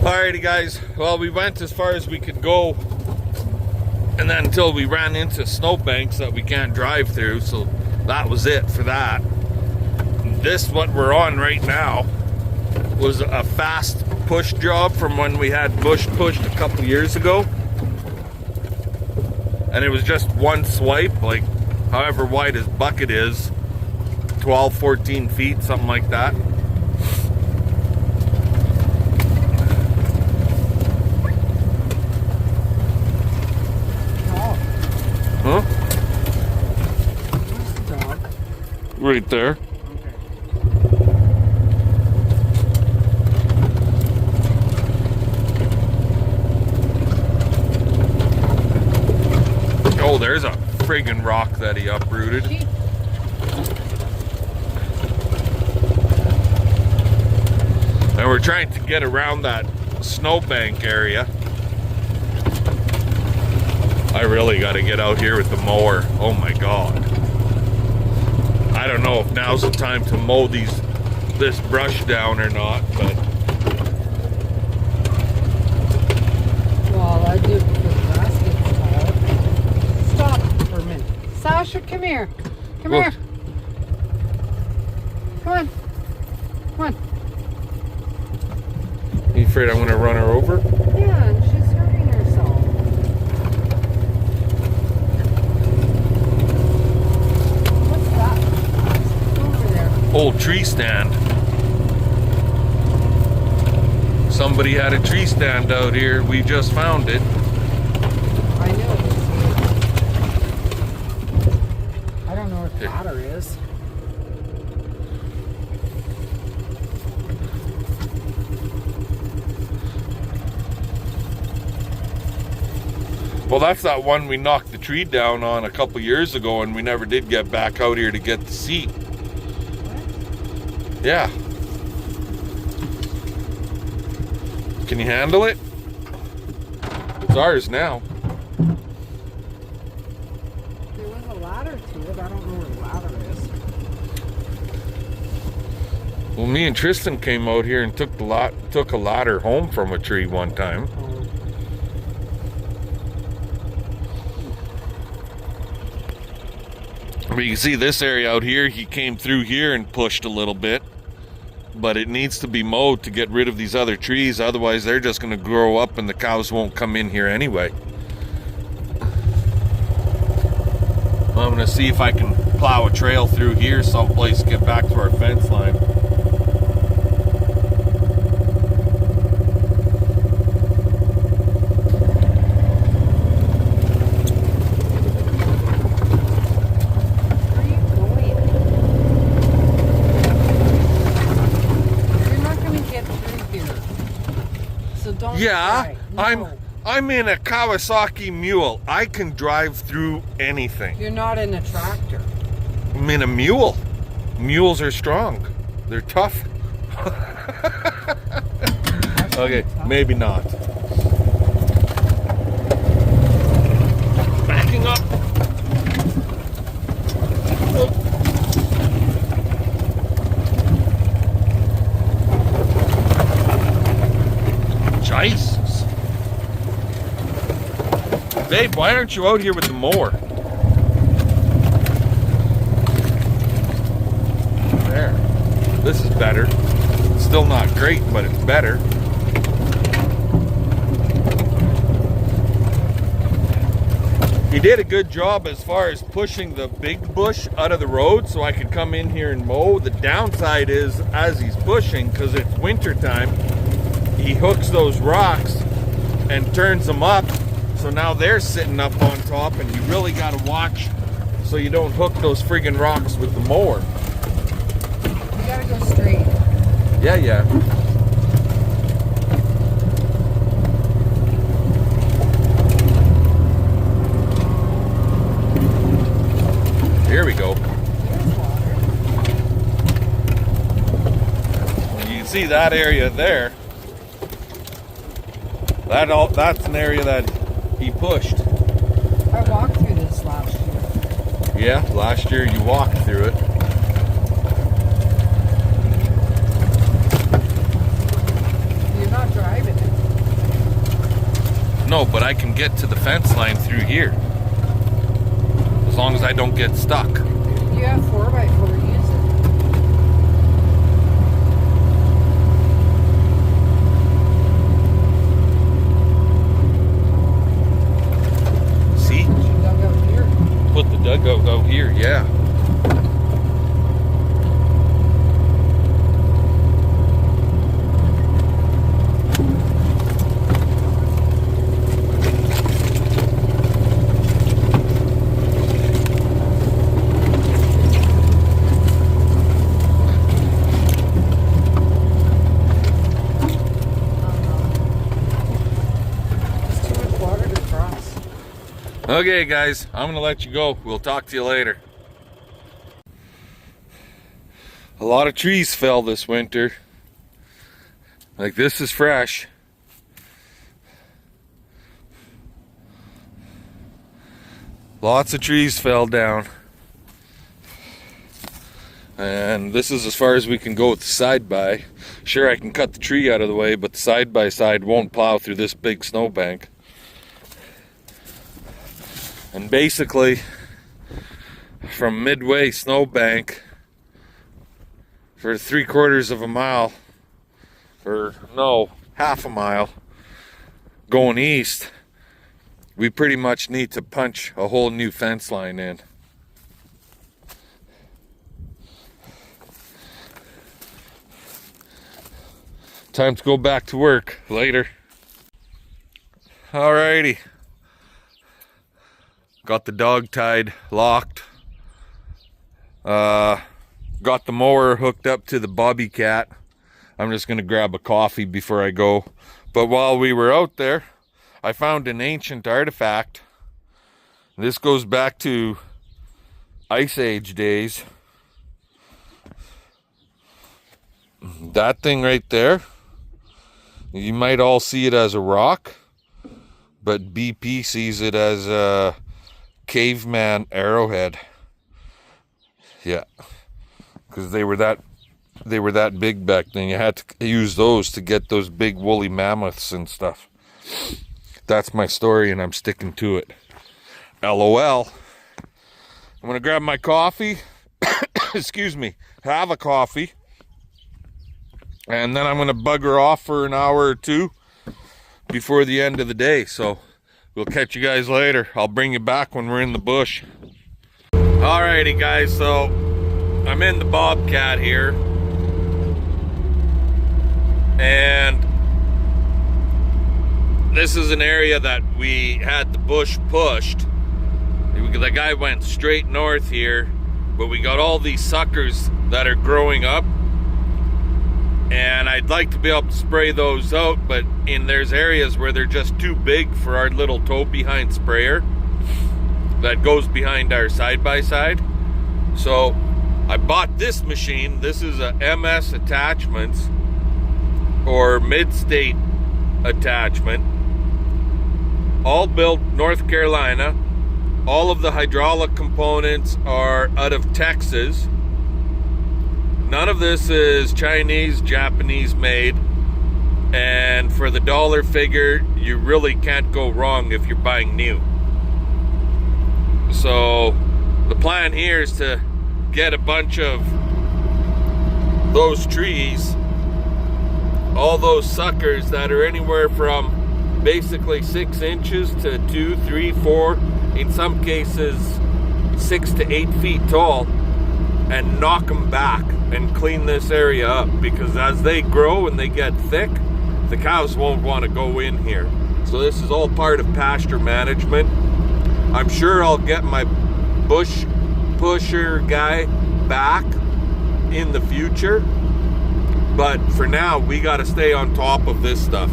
Alrighty guys, well we went as far as we could go, and then until we ran into snowbanks that we can't drive through, so that was it for that. This, what we're on right now, was a fast push job from when we had bush pushed a couple years ago. And it was just one swipe, like however wide his bucket is, 12, 14 feet, something like that. Huh? Where's the dog? Right there. Oh, there's a friggin' rock that he uprooted. And we're trying to get around that snowbank area. I really got to get out here with the mower. Oh my God. I don't know if now's the time to mow this brush down or not, but. Well, I do because the grass gets tall. Stop for a minute. Sasha, come here. Come here. Come on. Come on. You afraid I'm going to run her over? Yeah, and she's hurting herself. What's that? What's over there? Old tree stand. Somebody had a tree stand out here. We just found it. I know. I don't know what the ladder is. Well, that's that one we knocked the tree down on a couple years ago, and we never did get back out here to get the seat. What? Yeah. Can you handle it? It's ours now. There was a ladder to it. I don't know where the ladder is. Well, me and Tristan came out here and took a ladder home from a tree one time. But you can see this area out here, he came through here and pushed a little bit. But it needs to be mowed to get rid of these other trees, otherwise they're just going to grow up and the cows won't come in here anyway. I'm going to see if I can plow a trail through here someplace to get back to our fence line. Yeah, no. I'm in a Kawasaki mule. I can drive through anything. You're not in a tractor. I'm in a mule. Mules are strong. They're tough. Okay, maybe not. Backing up. Oh. Jesus. Babe, why aren't you out here with the mower? There. This is better. It's still not great, but it's better. He did a good job as far as pushing the big bush out of the road so I could come in here and mow. The downside is, as he's pushing, because it's winter time, he hooks those rocks and turns them up, so now they're sitting up on top, and you really got to watch so you don't hook those friggin' rocks with the mower. You gotta go straight. Yeah. Here we go. You can see that area there. That's an area that he pushed. I walked through this last year. Yeah, last year you walked through it. You're not driving it. I can get to the fence line through here. As long as I don't get stuck. You have 4x4, use it. See? You dug out here. Put the dugout out here, yeah. Okay, guys, I'm gonna let you go. We'll talk to you later. A lot of trees fell this winter. Like, this is fresh. Lots of trees fell down. And this is as far as we can go with the side-by. Sure, I can cut the tree out of the way, but the side-by-side won't plow through this big snowbank. And basically, from midway snowbank for 3/4 of a mile, or no, half a mile, going east, we pretty much need to punch a whole new fence line in. Time to go back to work. Later. Alrighty. Got the dog tied, locked. Got the mower hooked up to the bobcat. I'm just gonna grab a coffee before I go. But while we were out there, I found an ancient artifact. This goes back to Ice Age days. That thing right there, you might all see it as a rock, but BP sees it as a caveman arrowhead. Yeah, because they were that big back then. You had to use those to get those big woolly mammoths and stuff. That's my story, and I'm sticking to it. LOL. I'm gonna grab my coffee. Excuse me. Have a coffee, and then I'm gonna bugger off for an hour or two before the end of the day. So we'll catch you guys later. I'll bring you back when we're in the bush. Alrighty, guys, so I'm in the bobcat here, and this is an area that we had the bush pushed. The guy went straight north here, but we got all these suckers that are growing up, and I'd like to be able to spray those out, but there's areas where they're just too big for our little tow behind sprayer that goes behind our side-by-side. So I bought this machine. This is a MS Attachments, or Mid-State Attachment, all built North Carolina. All of the hydraulic components are out of Texas. None of this is Chinese, Japanese made, and for the dollar figure, you really can't go wrong if you're buying new. So the plan here is to get a bunch of those trees, all those suckers that are anywhere from basically 6 inches to 2, 3, 4, in some cases 6 to 8 feet tall, and knock them back and clean this area up, because as they grow and they get thick, the cows won't want to go in here. So this is all part of pasture management. I'm sure I'll get my bush pusher guy back in the future, but for now we got to stay on top of this stuff.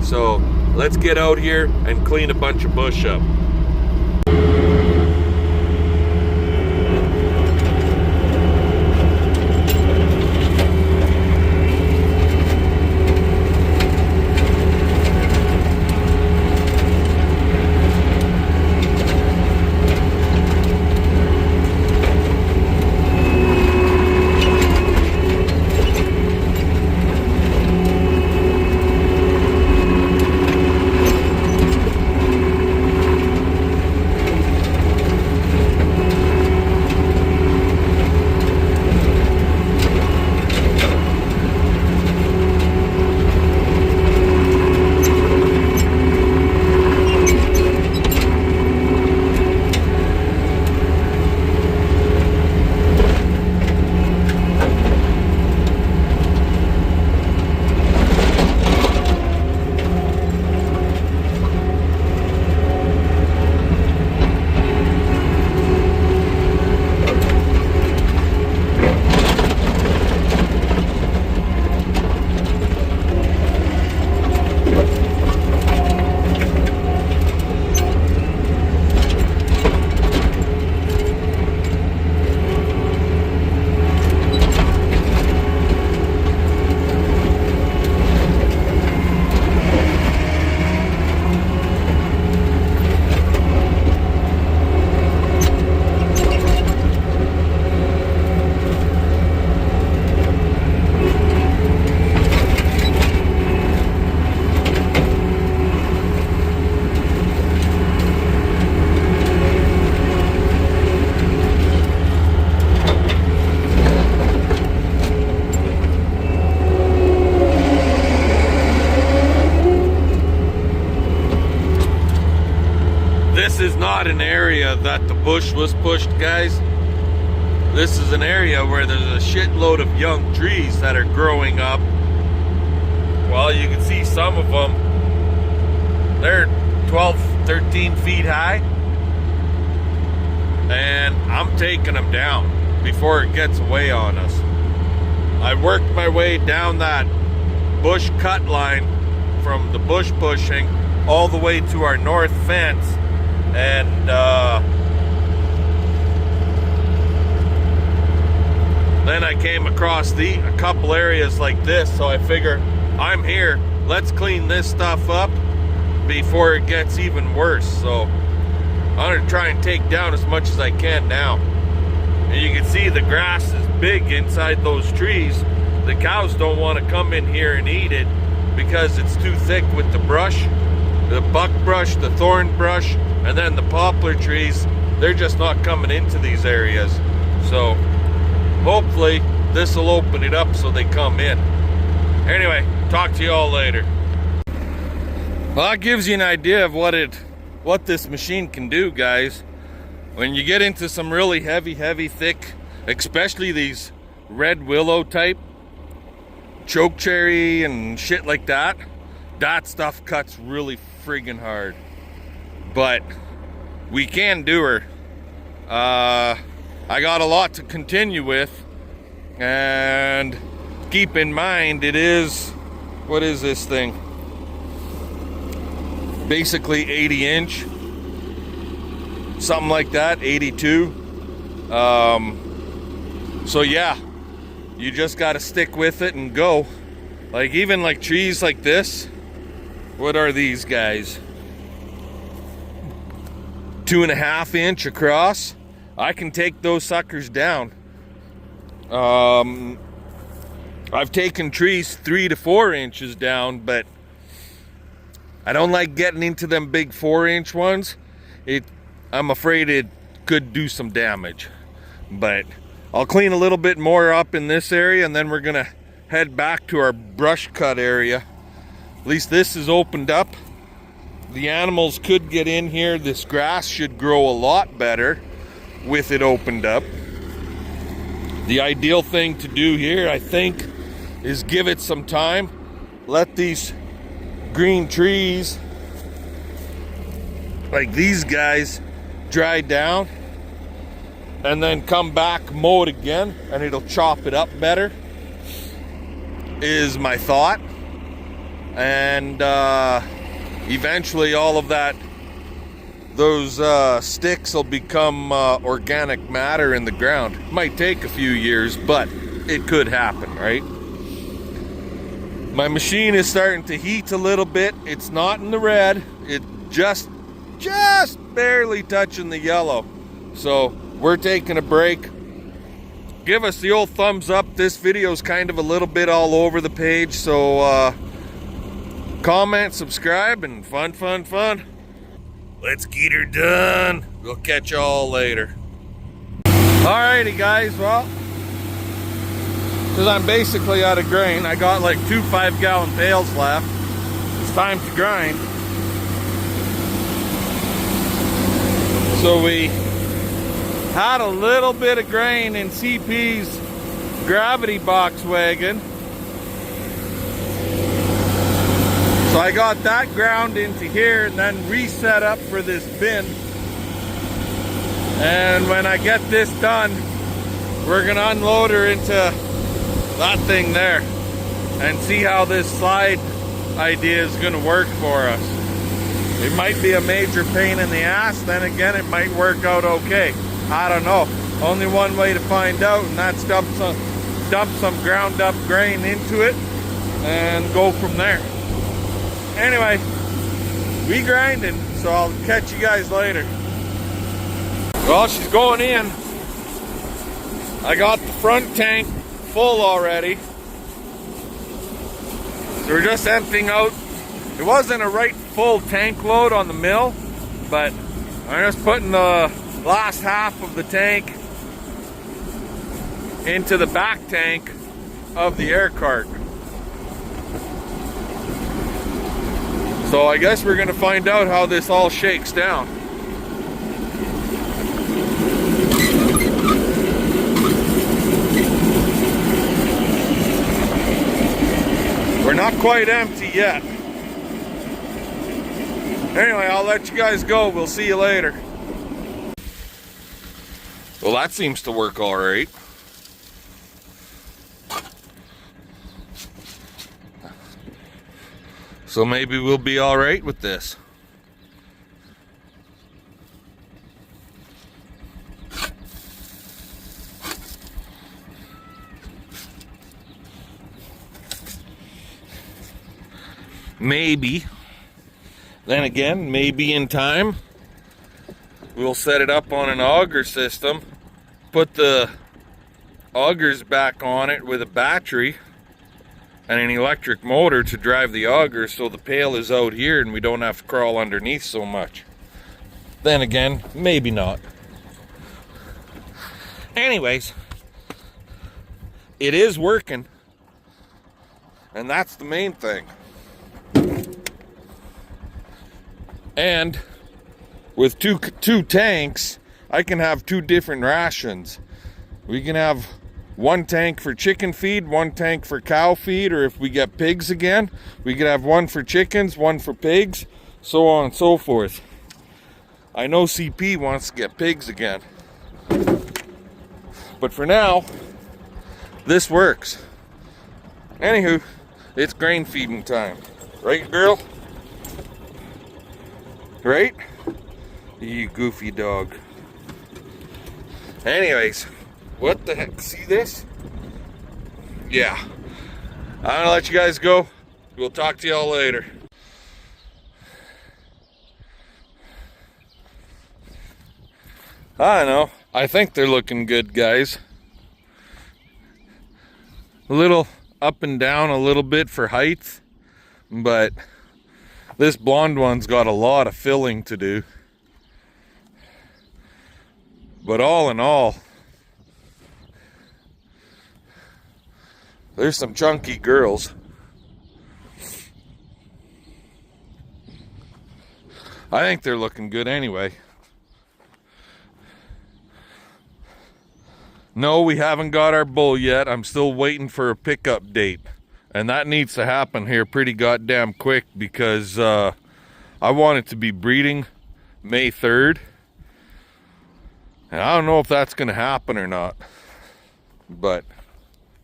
So let's get out here and clean a bunch of bush up. not an area that the bush was pushed, guys. This is an area where there's a shitload of young trees that are growing up. Well, you can see some of them. They're 12, 13 feet high. And I'm taking them down before it gets away on us. I worked my way down that bush cut line from the bush pushing all the way to our north fence, and then I came across a couple areas like this, so I figure I'm here, let's clean this stuff up before it gets even worse. So I'm gonna try and take down as much as I can now. And you can see the grass is big inside those trees. The cows don't want to come in here and eat it because it's too thick with the brush, the buckbrush, the thorn brush, and then the poplar trees. They're just not coming into these areas. So hopefully this will open it up so they come in. Anyway, talk to you all later. Well, that gives you an idea of what this machine can do, guys. When you get into some really heavy, thick, especially these red willow type, choke cherry and shit like that, that stuff cuts really friggin' hard. But we can do her. I got a lot to continue with, and keep in mind it is, what is this thing? Basically 80-inch, something like that, 82. So yeah, you just got to stick with it and go. Like even like trees like this, what are these guys? 2.5 inch across. I can take those suckers down. I've taken trees 3 to 4 inches down, but I don't like getting into them big 4-inch ones. I'm afraid it could do some damage. But I'll clean a little bit more up in this area, and then we're gonna head back to our brush cut area. At least this is opened up. The animals could get in here. This grass should grow a lot better with it opened up. The ideal thing to do here, I think, is give it some time. Let these green trees, like these guys, dry down, and then come back, mow it again, and it'll chop it up better, is my thought. And eventually all of that, those sticks will become organic matter in the ground. Might take a few years, but it could happen, right? My machine is starting to heat a little bit. It's not in the red. It just barely touching the yellow. So we're taking a break. Give us the old thumbs up. This video is kind of a little bit all over the page, so comment, subscribe, and fun. Let's get her done. We'll catch y'all later. Alrighty guys, well, because I'm basically out of grain, I got like 2 5-gallon pails left. It's time to grind. So we had a little bit of grain in CP's gravity box wagon. So I got that ground into here and then reset up for this bin. And when I get this done, we're gonna unload her into that thing there and see how this slide idea is gonna work for us. It might be a major pain in the ass, then again it might work out okay. I don't know. Only one way to find out, and that's dump some ground up grain into it and go from there. Anyway, we grinding, so I'll catch you guys later. Well, she's going in. I got the front tank full already. So we're just emptying out. It wasn't a right full tank load on the mill, but I'm just putting the last half of the tank into the back tank of the air cart. So I guess we're gonna find out how this all shakes down. Not quite empty yet. Anyway, I'll let you guys go. We'll see you later. Well, that seems to work all right. So maybe we'll be all right with this. Maybe. Then again, maybe in time, we'll set it up on an auger system, put the augers back on it with a battery and an electric motor to drive the auger, so the pail is out here and we don't have to crawl underneath so much. Then again, maybe not. Anyways, it is working, and that's the main thing. And with two tanks, I can have 2 different rations. We can have 1 tank for chicken feed, 1 tank for cow feed, or if we get pigs again, we could have 1 for chickens, 1 for pigs, so on and so forth. I know CP wants to get pigs again. But for now, this works. Anywho, it's grain feeding time. Right, girl? Right? You goofy dog. Anyways, what the heck? See this? Yeah. I'm gonna let you guys go. We'll talk to y'all later. I don't know. I think they're looking good, guys. A little up and down a little bit for height, but this blonde one's got a lot of filling to do. But all in all, there's some chunky girls. I think they're looking good anyway. No, we haven't got our bull yet. I'm still waiting for a pickup date. And that needs to happen here pretty goddamn quick, because I want it to be breeding May 3rd. And I don't know if that's going to happen or not. But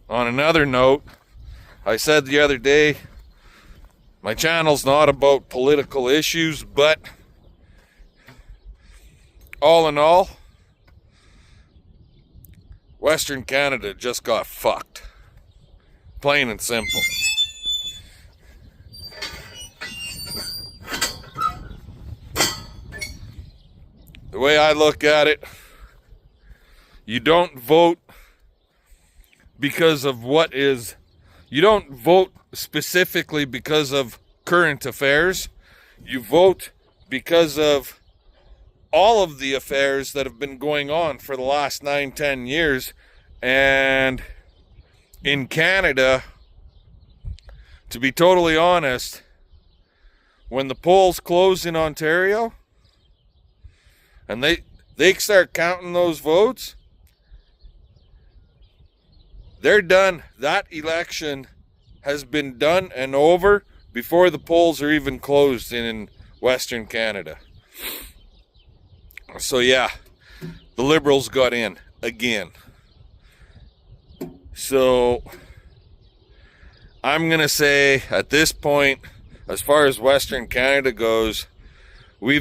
on another note, I said the other day, my channel's not about political issues, but all in all, Western Canada just got fucked. Plain and simple. The way I look at it, you don't vote because of what is, you don't vote specifically because of current affairs. You vote because of all of the affairs that have been going on for the last 9-10 years. And in Canada, to be totally honest, when the polls close in Ontario and they start counting those votes, they're done. That election has been done and over before the polls are even closed in Western Canada. So yeah, the Liberals got in again. So I'm going to say at this point, as far as Western Canada goes, we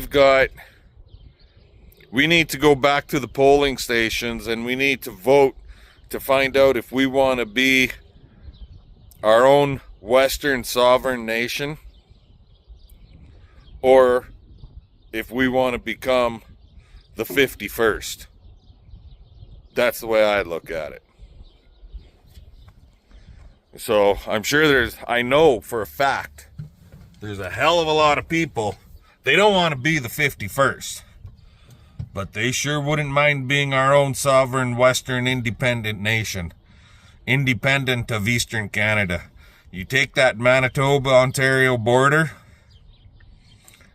need to go back to the polling stations and we need to vote to find out if we want to be our own Western sovereign nation or if we want to become the 51st. That's the way I look at it. So I'm sure I know for a fact, there's a hell of a lot of people, they don't want to be the 51st. But they sure wouldn't mind being our own sovereign Western independent nation. Independent of Eastern Canada. You take that Manitoba-Ontario border,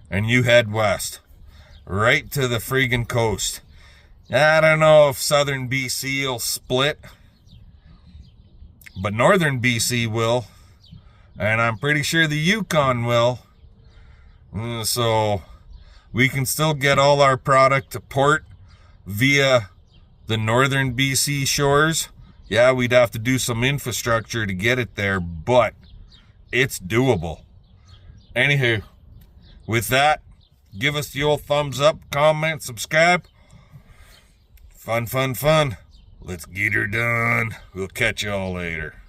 and you head west. Right to the friggin' coast. I don't know if southern BC will split, but northern BC will. And I'm pretty sure the Yukon will. So we can still get all our product to port via the northern BC shores. Yeah, we'd have to do some infrastructure to get it there, but it's doable. Anywho, with that, give us the old thumbs up, comment, subscribe. Fun, fun, fun. Let's get her done. We'll catch y'all later.